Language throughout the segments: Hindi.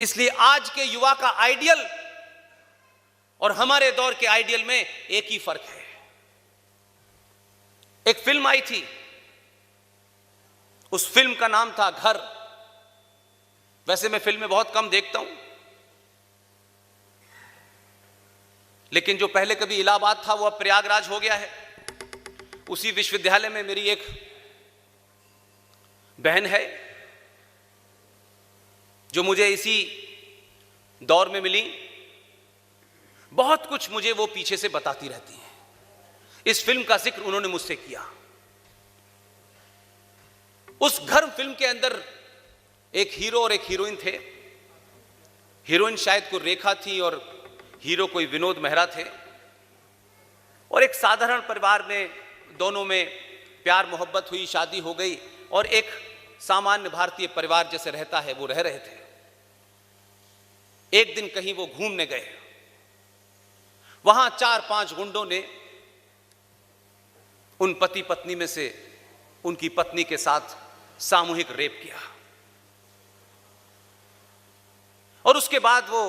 इसलिए आज के युवा का आइडियल और हमारे दौर के आइडियल में एक ही फर्क है। एक फिल्म आई थी, उस फिल्म का नाम था घर। वैसे मैं फिल्में बहुत कम देखता हूं, लेकिन जो पहले कभी इलाहाबाद था वो अब प्रयागराज हो गया है। उसी विश्वविद्यालय में मेरी एक बहन है जो मुझे इसी दौर में मिली। बहुत कुछ मुझे वो पीछे से बताती रहती हैं। इस फिल्म का जिक्र उन्होंने मुझसे किया। उस घर फिल्म के अंदर एक हीरो और एक हीरोइन थे। हीरोइन शायद कोई रेखा थी और हीरो कोई विनोद मेहरा थे। और एक साधारण परिवार में दोनों में प्यार मोहब्बत हुई, शादी हो गई और एक सामान्य भारतीय परिवार जैसे रहता है वो रह रहे थे। एक दिन कहीं वो घूमने गए, वहां 4-5 गुंडों ने उन पति पत्नी में से उनकी पत्नी के साथ सामूहिक रेप किया और उसके बाद वो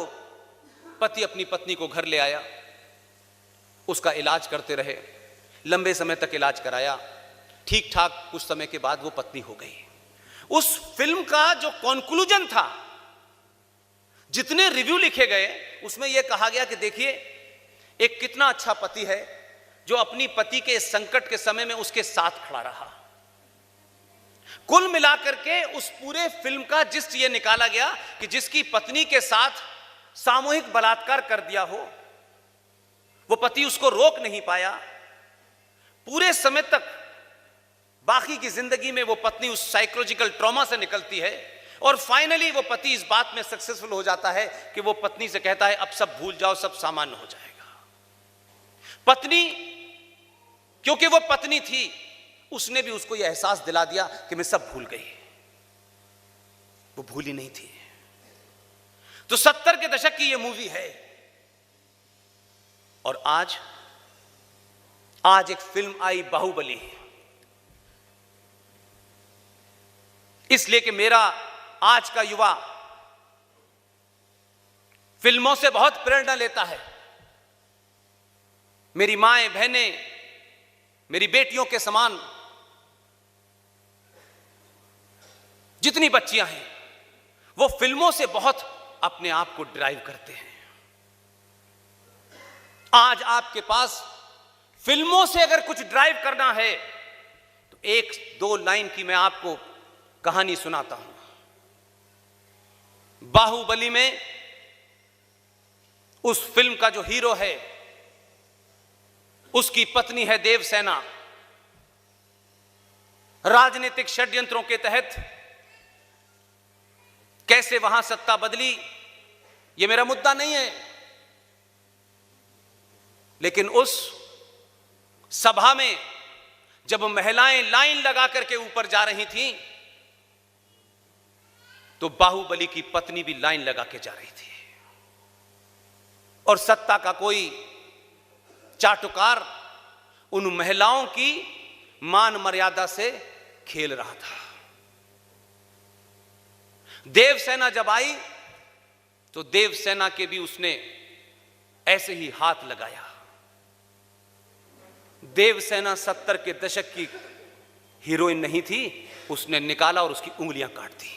पति अपनी पत्नी को घर ले आया, उसका इलाज करते रहे, लंबे समय तक इलाज कराया, ठीक ठाक कुछ समय के बाद वो पत्नी हो गई। उस फिल्म का जो कंक्लूजन था, जितने रिव्यू लिखे गए उसमें यह कहा गया कि देखिए एक कितना अच्छा पति है जो अपनी पति के संकट के समय में उसके साथ खड़ा रहा। कुल मिलाकर के उस पूरे फिल्म का जिस्ट ये निकाला गया कि जिसकी पत्नी के साथ सामूहिक बलात्कार कर दिया हो, वो पति उसको रोक नहीं पाया। पूरे समय तक बाकी की जिंदगी में वो पत्नी उस साइकोलॉजिकल ट्रॉमा से निकलती है और फाइनली वो पति इस बात में सक्सेसफुल हो जाता है कि वो पत्नी से कहता है अब सब भूल जाओ, सब सामान्य हो जाएगा। पत्नी, क्योंकि वो पत्नी थी, उसने भी उसको यह एहसास दिला दिया कि मैं सब भूल गई। वो भूली नहीं थी। तो 70 के दशक की ये मूवी है और आज एक फिल्म आई बाहुबली। इसलिए कि मेरा आज का युवा फिल्मों से बहुत प्रेरणा लेता है। मेरी माएं बहनें मेरी बेटियों के समान जितनी बच्चियां हैं वो फिल्मों से बहुत अपने आप को ड्राइव करते हैं। आज आपके पास फिल्मों से अगर कुछ ड्राइव करना है तो 1-2 लाइन की मैं आपको कहानी सुनाता हूं। बाहुबली में उस फिल्म का जो हीरो है उसकी पत्नी है देवसेना। राजनीतिक षड्यंत्रों के तहत कैसे वहां सत्ता बदली, यह मेरा मुद्दा नहीं है, लेकिन उस सभा में जब महिलाएं लाइन लगा करके ऊपर जा रही थीं तो बाहुबली की पत्नी भी लाइन लगा के जा रही थी और सत्ता का कोई चाटुकार उन महिलाओं की मान मर्यादा से खेल रहा था। देवसेना जब आई तो देवसेना के भी उसने ऐसे ही हाथ लगाया। देवसेना 70 के दशक की हीरोइन नहीं थी, उसने निकाला और उसकी उंगलियां काट दी।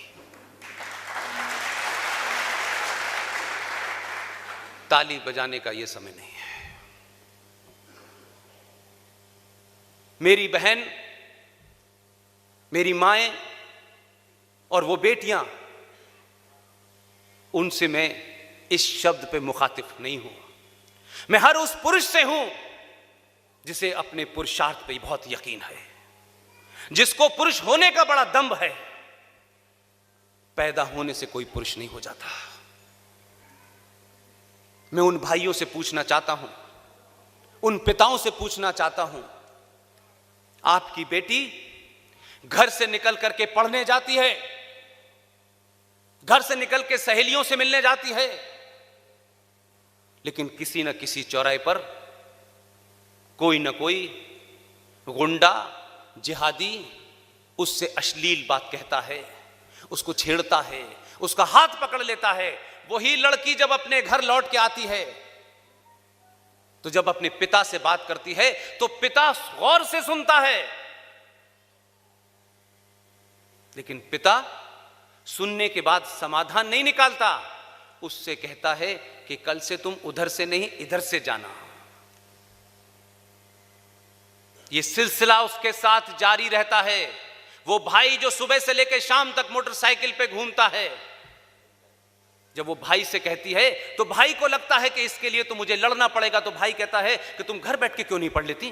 ताली बजाने का यह समय नहीं है। मेरी बहन, मेरी माएं और वो बेटियां, उनसे मैं इस शब्द पे मुखातिब नहीं हूं। मैं हर उस पुरुष से हूं जिसे अपने पुरुषार्थ पे बहुत यकीन है, जिसको पुरुष होने का बड़ा दंभ है। पैदा होने से कोई पुरुष नहीं हो जाता। मैं उन भाइयों से पूछना चाहता हूं, उन पिताओं से पूछना चाहता हूं, आपकी बेटी घर से निकल करके पढ़ने जाती है, घर से निकल के सहेलियों से मिलने जाती है, लेकिन किसी न किसी चौराहे पर कोई न कोई गुंडा, जिहादी उससे अश्लील बात कहता है, उसको छेड़ता है, उसका हाथ पकड़ लेता है। वही लड़की जब अपने घर लौट के आती है तो जब अपने पिता से बात करती है तो पिता गौर से सुनता है, लेकिन पिता सुनने के बाद समाधान नहीं निकालता। उससे कहता है कि कल से तुम उधर से नहीं इधर से जाना। यह सिलसिला उसके साथ जारी रहता है। वो भाई जो सुबह से लेकर शाम तक मोटरसाइकिल पे घूमता है, जब वो भाई से कहती है तो भाई को लगता है कि इसके लिए तो मुझे लड़ना पड़ेगा। तो भाई कहता है कि तुम घर बैठ के क्यों नहीं पढ़ लेती,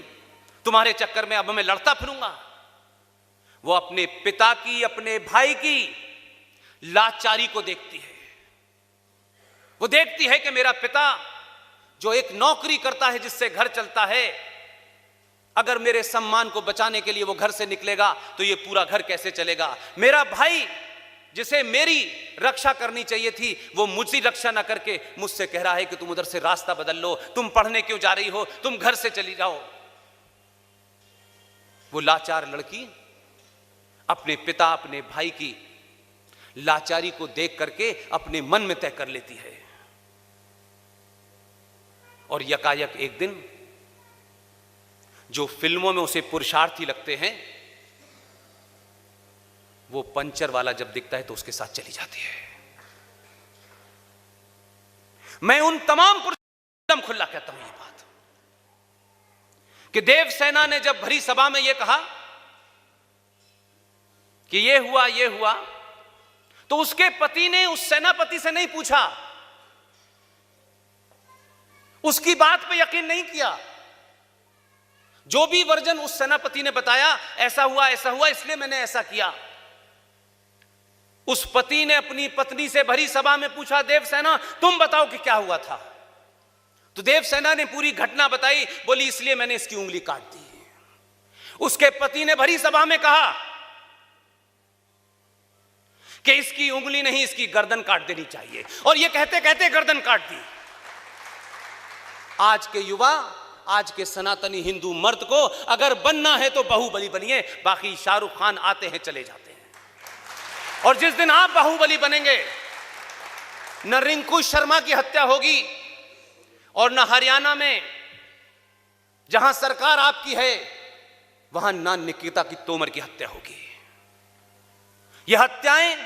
तुम्हारे चक्कर में अब मैं लड़ता फिरूंगा। वो अपने पिता की, अपने भाई की लाचारी को देखती है। वो देखती है कि मेरा पिता जो एक नौकरी करता है जिससे घर चलता है, अगर मेरे सम्मान को बचाने के लिए वो घर से निकलेगा तो ये पूरा घर कैसे चलेगा। मेरा भाई जिसे मेरी रक्षा करनी चाहिए थी वो मुझसे रक्षा ना करके मुझसे कह रहा है कि तुम उधर से रास्ता बदल लो, तुम पढ़ने क्यों जा रही हो, तुम घर से चली जाओ। वो लाचार लड़की अपने पिता, अपने भाई की लाचारी को देख करके अपने मन में तय कर लेती है। और यकायक एक दिन जो फिल्मों में उसे पुरुषार्थी लगते हैं, वो पंचर वाला जब दिखता है तो उसके साथ चली जाती है। मैं उन तमाम पुरुषों खुला कहता हूं ये बात कि देवसेना ने जब भरी सभा में यह कहा कि ये हुआ, तो उसके पति ने उस सेनापति से नहीं पूछा, उसकी बात पे यकीन नहीं किया। जो भी वर्जन उस सेनापति ने बताया, ऐसा हुआ इसलिए मैंने ऐसा किया। उस पति ने अपनी पत्नी से भरी सभा में पूछा, देवसेना तुम बताओ कि क्या हुआ था। तो देवसेना ने पूरी घटना बताई, बोली इसलिए मैंने इसकी उंगली काट दी। उसके पति ने भरी सभा में कहा कि इसकी उंगली नहीं, इसकी गर्दन काट देनी चाहिए, और यह कहते कहते गर्दन काट दी। आज के युवा, आज के सनातनी हिंदू मर्द को अगर बनना है तो बाहुबली बनिए, बाकी शाहरुख खान आते हैं चले जाते हैं। और जिस दिन आप बाहुबली बनेंगे, न रिंकू शर्मा की हत्या होगी और न हरियाणा में जहां सरकार आपकी है वहां न निकिता की तोमर की हत्या होगी। ये हत्याएं,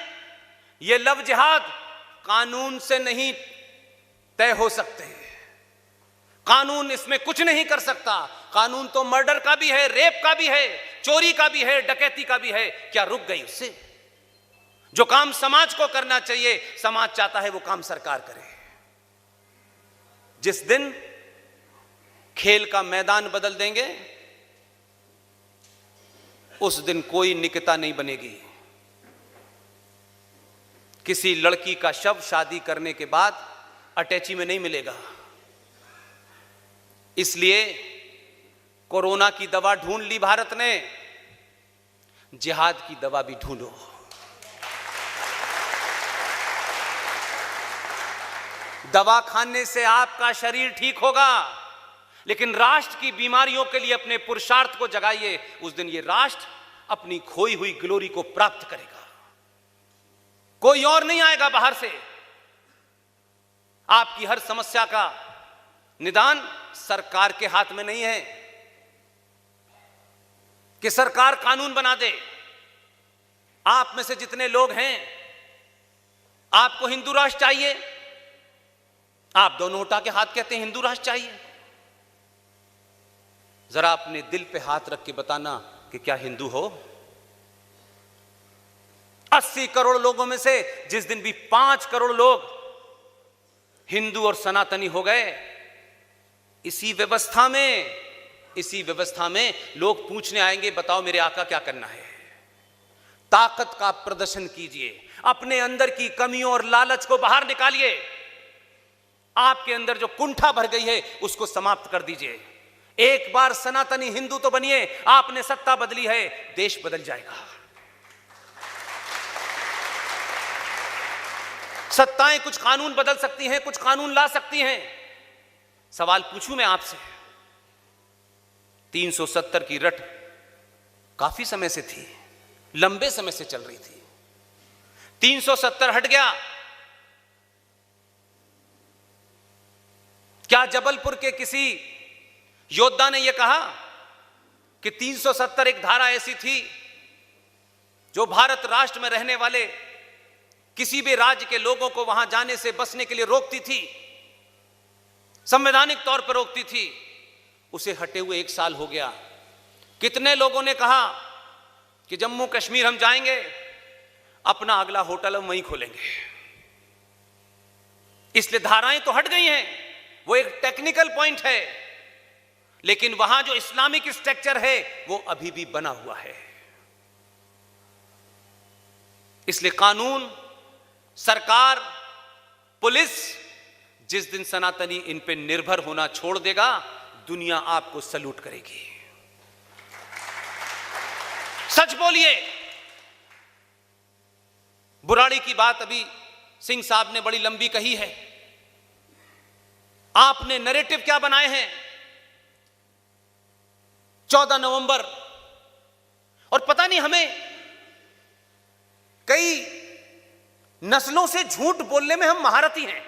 ये लव जिहाद कानून से नहीं तय हो सकते। कानून इसमें कुछ नहीं कर सकता। कानून तो मर्डर का भी है, रेप का भी है, चोरी का भी है, डकैती का भी है। क्या रुक गई उससे? जो काम समाज को करना चाहिए, समाज चाहता है वो काम सरकार करे। जिस दिन खेल का मैदान बदल देंगे, उस दिन कोई निकिता नहीं बनेगी। किसी लड़की का शव शादी करने के बाद अटैची में नहीं मिलेगा। इसलिए कोरोना की दवा ढूंढ ली भारत ने, जिहाद की दवा भी ढूंढो। दवा खाने से आपका शरीर ठीक होगा, लेकिन राष्ट्र की बीमारियों के लिए अपने पुरुषार्थ को जगाइए। उस दिन ये राष्ट्र अपनी खोई हुई ग्लोरी को प्राप्त करेगा। कोई और नहीं आएगा बाहर से। आपकी हर समस्या का निदान सरकार के हाथ में नहीं है कि सरकार कानून बना दे। आप में से जितने लोग हैं, आपको हिंदू राष्ट्र चाहिए, आप दोनों उठा के हाथ कहते हैं हिंदू राष्ट्र चाहिए। जरा अपने दिल पे हाथ रख के बताना कि क्या हिंदू हो? 80 करोड़ लोगों में से जिस दिन भी 5 करोड़ लोग हिंदू और सनातनी हो गए, इसी व्यवस्था में लोग पूछने आएंगे, बताओ मेरे आका क्या करना है? ताकत का प्रदर्शन कीजिए, अपने अंदर की कमियों और लालच को बाहर निकालिए। आपके अंदर जो कुंठा भर गई है उसको समाप्त कर दीजिए। एक बार सनातनी हिंदू तो बनिए। आपने सत्ता बदली है, देश बदल जाएगा। सत्ताएं कुछ कानून बदल सकती हैं, कुछ कानून ला सकती हैं। सवाल पूछूं मैं आपसे, 370 की रट काफी समय से थी, लंबे समय से चल रही थी, 370 हट गया। क्या जबलपुर के किसी योद्धा ने यह कहा कि 370 एक धारा ऐसी थी जो भारत राष्ट्र में रहने वाले किसी भी राज्य के लोगों को वहां जाने से बसने के लिए रोकती थी, संवैधानिक तौर पर रोकती थी? उसे हटे हुए 1 साल हो गया। कितने लोगों ने कहा कि जम्मू कश्मीर हम जाएंगे, अपना अगला होटल हम वहीं खोलेंगे। इसलिए धाराएं तो हट गई हैं, वो एक टेक्निकल पॉइंट है, लेकिन वहां जो इस्लामिक स्ट्रक्चर है वो अभी भी बना हुआ है। इसलिए कानून, सरकार, पुलिस जिस दिन सनातनी इन पे निर्भर होना छोड़ देगा, दुनिया आपको सल्यूट करेगी। सच बोलिए। बुराड़ी की बात अभी सिंह साहब ने बड़ी लंबी कही है। आपने नैरेटिव क्या बनाए हैं? 14 नवंबर, और पता नहीं हमें कई नस्लों से झूठ बोलने में हम महारथी हैं,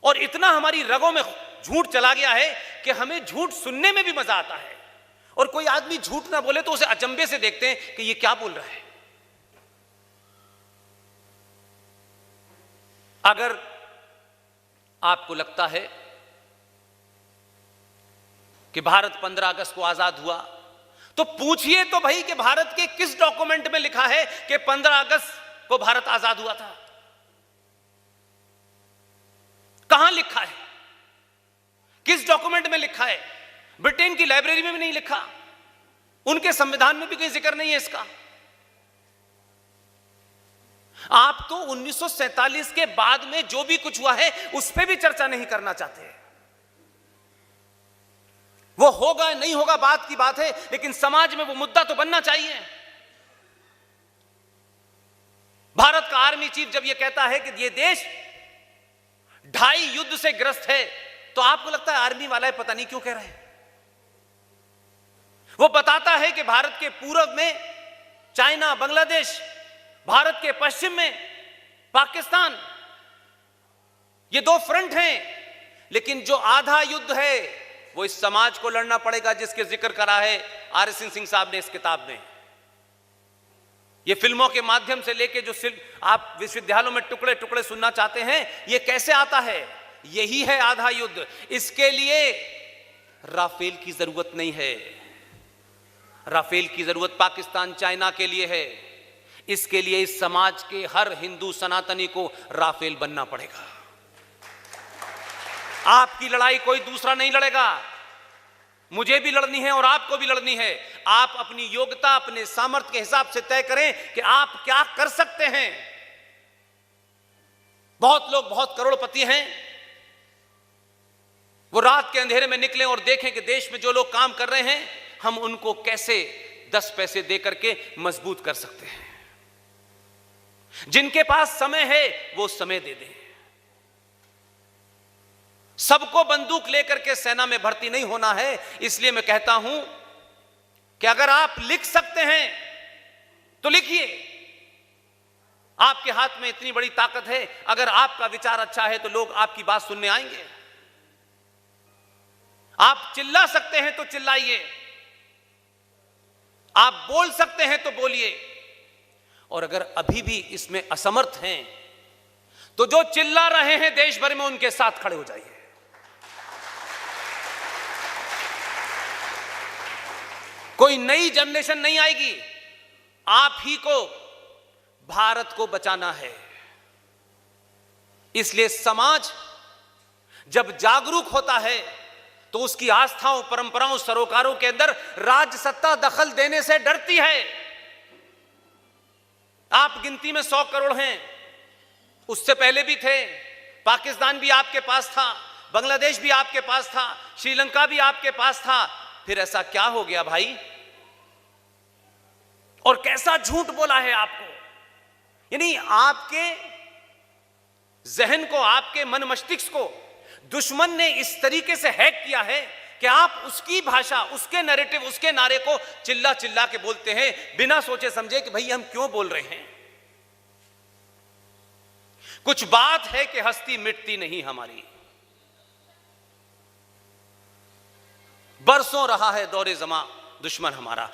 और इतना हमारी रगों में झूठ चला गया है कि हमें झूठ सुनने में भी मजा आता है। और कोई आदमी झूठ ना बोले तो उसे अचंभे से देखते हैं कि ये क्या बोल रहा है। अगर आपको लगता है कि भारत 15 अगस्त को आजाद हुआ, तो पूछिए तो भाई कि भारत के किस डॉक्यूमेंट में लिखा है कि 15 अगस्त को भारत आजाद हुआ था? कहां लिखा है? किस डॉक्यूमेंट में लिखा है? ब्रिटेन की लाइब्रेरी में भी नहीं लिखा, उनके संविधान में भी कोई जिक्र नहीं है इसका। आप तो 1947 के बाद में जो भी कुछ हुआ है उस पर भी चर्चा नहीं करना चाहते। वो होगा नहीं होगा बात की बात है, लेकिन समाज में वो मुद्दा तो बनना चाहिए। भारत का आर्मी चीफ जब ये कहता है कि ये देश 2.5 युद्ध से ग्रस्त है, तो आपको लगता है आर्मी वाला है पता नहीं क्यों कह रहे हैं। वो बताता है कि भारत के पूर्व में चाइना, बांग्लादेश, भारत के पश्चिम में पाकिस्तान, ये 2 फ्रंट हैं, लेकिन जो आधा युद्ध है वो इस समाज को लड़ना पड़ेगा, जिसके जिक्र करा है आर.एस. सिंह साहब ने इस किताब में। ये फिल्मों के माध्यम से लेके जो आप विश्वविद्यालयों में टुकड़े टुकड़े सुनना चाहते हैं, ये कैसे आता है? यही है आधा युद्ध। इसके लिए राफेल की जरूरत नहीं है। राफेल की जरूरत पाकिस्तान, चाइना के लिए है। इसके लिए इस समाज के हर हिंदू सनातनी को राफेल बनना पड़ेगा। आपकी लड़ाई कोई दूसरा नहीं लड़ेगा, मुझे भी लड़नी है और आपको भी लड़नी है। आप अपनी योग्यता, अपने सामर्थ्य के हिसाब से तय करें कि आप क्या कर सकते हैं। बहुत लोग बहुत करोड़पति हैं, वो रात के अंधेरे में निकले और देखें कि देश में जो लोग काम कर रहे हैं, हम उनको कैसे 10 पैसे दे करके मजबूत कर सकते हैं। जिनके पास समय है वो समय दे दें। सबको बंदूक लेकर के सेना में भर्ती नहीं होना है। इसलिए मैं कहता हूं कि अगर आप लिख सकते हैं तो लिखिए। आपके हाथ में इतनी बड़ी ताकत है, अगर आपका विचार अच्छा है तो लोग आपकी बात सुनने आएंगे। आप चिल्ला सकते हैं तो चिल्लाइए, आप बोल सकते हैं तो बोलिए। और अगर अभी भी इसमें असमर्थ हैं तो जो चिल्ला रहे हैं देश भर में, उनके साथ खड़े हो जाइए। कोई नई जनरेशन नहीं आएगी, आप ही को भारत को बचाना है। इसलिए समाज जब जागरूक होता है तो उसकी आस्थाओं, परंपराओं, सरोकारों के अंदर राज्य सत्ता दखल देने से डरती है। आप गिनती में 100 करोड़ हैं, उससे पहले भी थे। पाकिस्तान भी आपके पास था, बांग्लादेश भी आपके पास था, श्रीलंका भी आपके पास था। फिर ऐसा क्या हो गया भाई? और कैसा झूठ बोला है आपको? यानी आपके जहन को, आपके मन मस्तिष्क को दुश्मन ने इस तरीके से हैक किया है कि आप उसकी भाषा, उसके नैरेटिव, उसके नारे को चिल्ला चिल्ला के बोलते हैं, बिना सोचे समझे कि भाई हम क्यों बोल रहे हैं। कुछ बात है कि हस्ती मिटती नहीं हमारी। बरसों रहा है दौरे जमा दुश्मन हमारा,